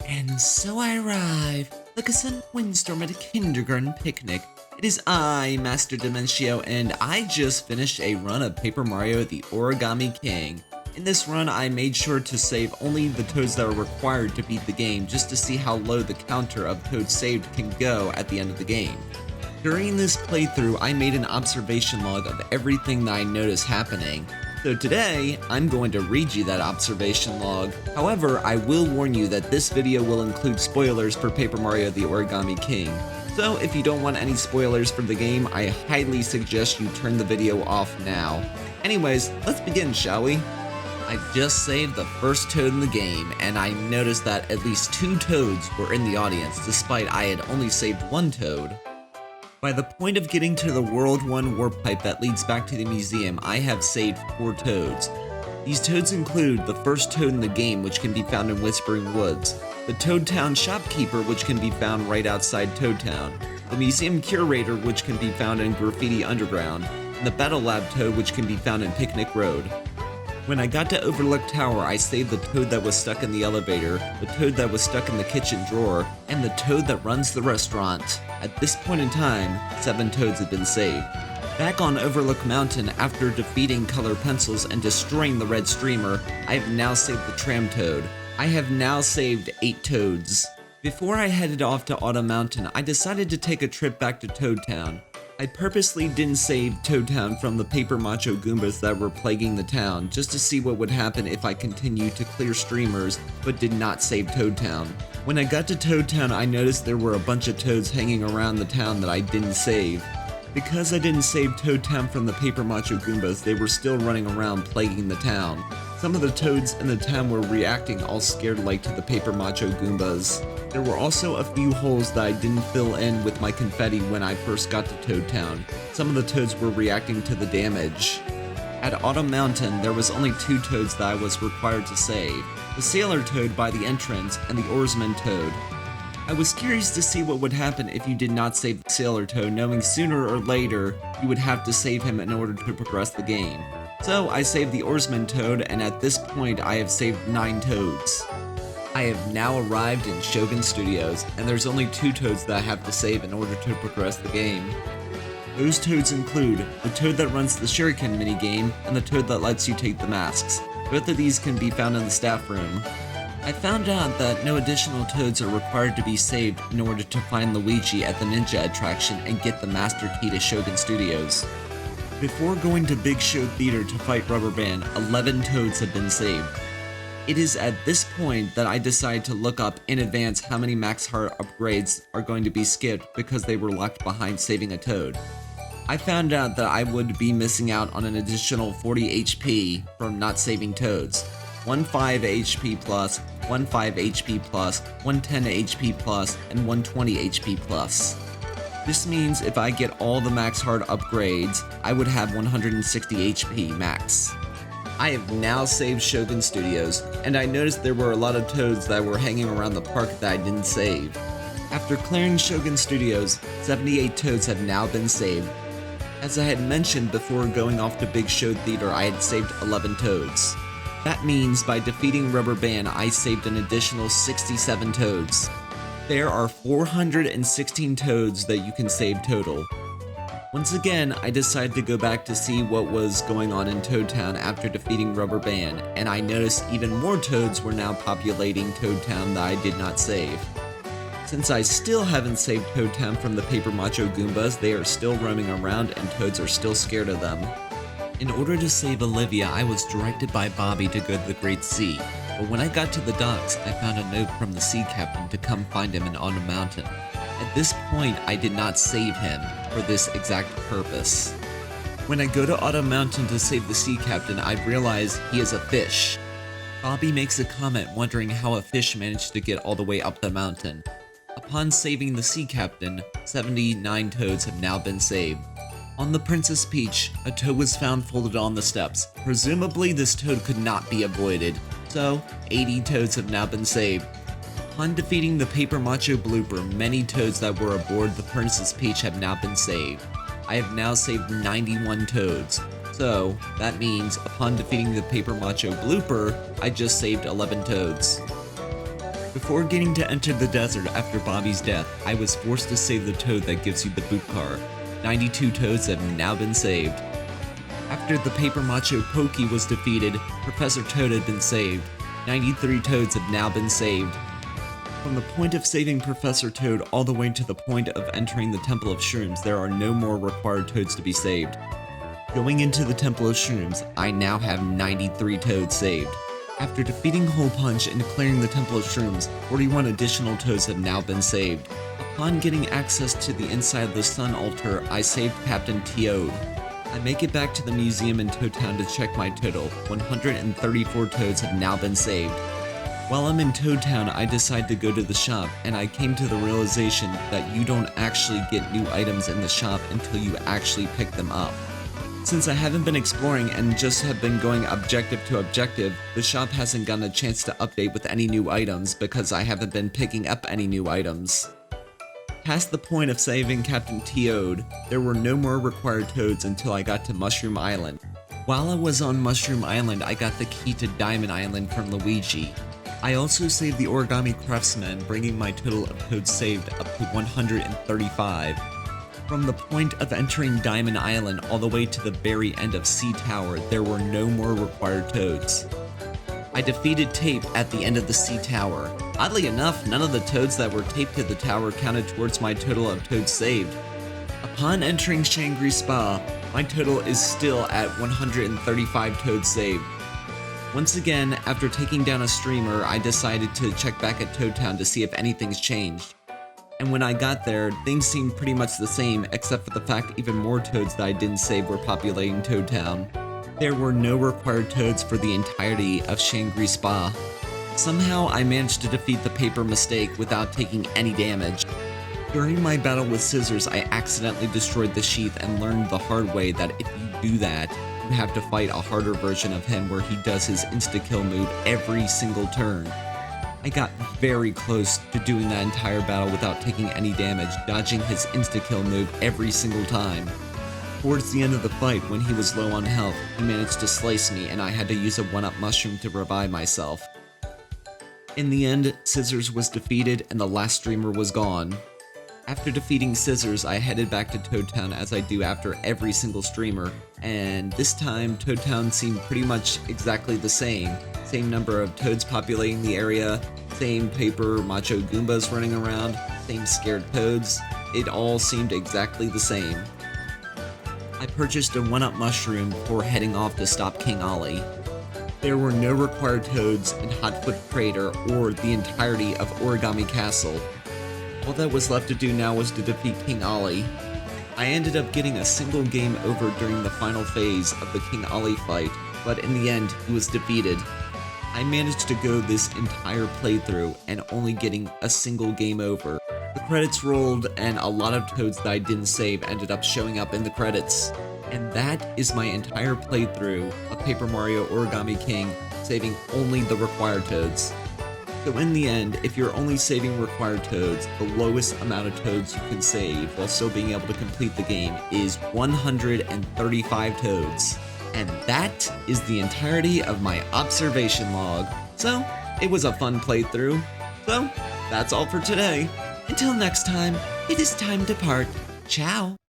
And so I arrive, like a sudden windstorm at a kindergarten picnic. It is I, Master Dimentio, and I just finished a run of Paper Mario the Origami King. In this run, I made sure to save only the toads that are required to beat the game, just to see how low the counter of toads saved can go at the end of the game. During this playthrough, I made an observation log of everything that I noticed happening. So today, I'm going to read you that observation log. However, I will warn you that this video will include spoilers for Paper Mario the Origami King. So if you don't want any spoilers for the game, I highly suggest you turn the video off now. Anyways, let's begin, shall we? I just saved the first toad in the game, and I noticed that at least 2 toads were in the audience, despite I had only saved 1 toad. By the point of getting to the World 1 warp pipe that leads back to the museum, I have saved 4 toads. These toads include the first toad in the game, which can be found in Whispering Woods, the Toad Town shopkeeper, which can be found right outside Toad Town, the museum curator, which can be found in Graffiti Underground, and the Battle Lab toad, which can be found in Picnic Road. When I got to Overlook Tower, I saved the toad that was stuck in the elevator, the toad that was stuck in the kitchen drawer, and the toad that runs the restaurant. At this point in time, 7 toads had been saved. Back on Overlook Mountain, after defeating Color Pencils and destroying the red streamer, I have now saved the tram toad. I have now saved 8 toads. Before I headed off to Autumn Mountain, I decided to take a trip back to Toad Town. I purposely didn't save Toad Town from the Paper Macho Goombas that were plaguing the town, just to see what would happen if I continued to clear streamers, but did not save Toad Town. When I got to Toad Town, I noticed there were a bunch of toads hanging around the town that I didn't save. Because I didn't save Toad Town from the Paper Macho Goombas, they were still running around plaguing the town. Some of the toads in the town were reacting all scared-like to the Paper Macho Goombas. There were also a few holes that I didn't fill in with my confetti when I first got to Toad Town. Some of the toads were reacting to the damage. At Autumn Mountain, there was only 2 toads that I was required to save. The Sailor Toad by the entrance and the Oarsman Toad. I was curious to see what would happen if you did not save the Sailor Toad, knowing sooner or later you would have to save him in order to progress the game. So I saved the Oarsman Toad, and at this point I have saved 9 toads. I have now arrived in Shogun Studios, and there's only 2 toads that I have to save in order to progress the game. Those toads include the toad that runs the Shuriken minigame and the toad that lets you take the masks. Both of these can be found in the staff room. I found out that no additional toads are required to be saved in order to find Luigi at the Ninja attraction and get the master key to Shogun Studios. Before going to Big Show Theater to fight Rubber Band, 11 toads have been saved. It is at this point that I decide to look up in advance how many max heart upgrades are going to be skipped because they were left behind saving a toad. I found out that I would be missing out on an additional 40 HP from not saving toads. 15 HP plus, 15 HP plus, 110 HP plus, and 120 HP plus. This means if I get all the max heart upgrades, I would have 160 HP max. I have now saved Shogun Studios, and I noticed there were a lot of toads that were hanging around the park that I didn't save. After clearing Shogun Studios, 78 toads have now been saved. As I had mentioned before going off to Big Show Theater, I had saved 11 toads. That means by defeating Rubber Band, I saved an additional 67 toads. There are 416 toads that you can save total. Once again, I decided to go back to see what was going on in Toad Town after defeating Rubber Band, and I noticed even more toads were now populating Toad Town that I did not save. Since I still haven't saved Toad Town from the Paper Macho Goombas, they are still roaming around and toads are still scared of them. In order to save Olivia, I was directed by Bobby to go to the Great Sea, but when I got to the docks, I found a note from the sea captain to come find him in Autumn Mountain. At this point, I did not save him for this exact purpose. When I go to Autumn Mountain to save the sea captain, I realize he is a fish. Bobby makes a comment wondering how a fish managed to get all the way up the mountain. Upon saving the sea captain, 79 toads have now been saved. On the Princess Peach, a toad was found folded on the steps. Presumably this toad could not be avoided, so 80 toads have now been saved. Upon defeating the Paper Macho Blooper, many toads that were aboard the Princess Peach have now been saved. I have now saved 91 toads. So, that means upon defeating the Paper Macho Blooper, I just saved 11 toads. Before getting to enter the desert after Bobby's death, I was forced to save the toad that gives you the boot car. 92 toads have now been saved. After the Paper Macho Pokey was defeated, Professor Toad had been saved. 93 toads have now been saved. From the point of saving Professor Toad all the way to the point of entering the Temple of Shrooms, there are no more required toads to be saved. Going into the Temple of Shrooms, I now have 93 toads saved. After defeating Hole Punch and clearing the Temple of Shrooms, 41 additional toads have now been saved. Upon getting access to the inside of the Sun Altar, I saved Captain Toad. I make it back to the museum in Toad Town to check my total. 134 toads have now been saved. While I'm in Toad Town, I decide to go to the shop, and I came to the realization that you don't actually get new items in the shop until you actually pick them up. Since I haven't been exploring and just have been going objective to objective, the shop hasn't gotten a chance to update with any new items because I haven't been picking up any new items. Past the point of saving Captain Toad, there were no more required toads until I got to Mushroom Island. While I was on Mushroom Island, I got the key to Diamond Island from Luigi. I also saved the Origami Craftsman, bringing my total of toads saved up to 135. From the point of entering Diamond Island all the way to the very end of Sea Tower, there were no more required toads. I defeated Tape at the end of the Sea Tower. Oddly enough, none of the toads that were taped to the tower counted towards my total of toads saved. Upon entering Shangri Spa, my total is still at 135 toads saved. Once again, after taking down a streamer, I decided to check back at Toad Town to see if anything's changed. And when I got there, things seemed pretty much the same, except for the fact even more toads that I didn't save were populating Toad Town. There were no required toads for the entirety of Shangri Spa. Somehow I managed to defeat the paper mistake without taking any damage. During my battle with Scissors, I accidentally destroyed the sheath and learned the hard way that if you do that, you have to fight a harder version of him where he does his insta-kill move every single turn. I got very close to doing that entire battle without taking any damage, dodging his insta-kill move every single time. Towards the end of the fight, when he was low on health, he managed to slice me and I had to use a 1-up mushroom to revive myself. In the end, Scissors was defeated and the last streamer was gone. After defeating Scissors, I headed back to Toad Town as I do after every single streamer, and this time Toad Town seemed pretty much exactly the same. Same number of toads populating the area, same paper macho Goombas running around, same scared toads. It all seemed exactly the same. I purchased a 1-up mushroom before heading off to stop King Ollie. There were no required toads in Hotfoot Crater or the entirety of Origami Castle. All that was left to do now was to defeat King Ollie. I ended up getting a single game over during the final phase of the King Ollie fight, but in the end, he was defeated. I managed to go this entire playthrough and only getting a single game over. The credits rolled and a lot of toads that I didn't save ended up showing up in the credits. And that is my entire playthrough of Paper Mario Origami King, saving only the required toads. So in the end, if you're only saving required toads, the lowest amount of toads you can save while still being able to complete the game is 135 toads. And that is the entirety of my observation log. So, it was a fun playthrough. So, that's all for today. Until next time, it is time to part. Ciao.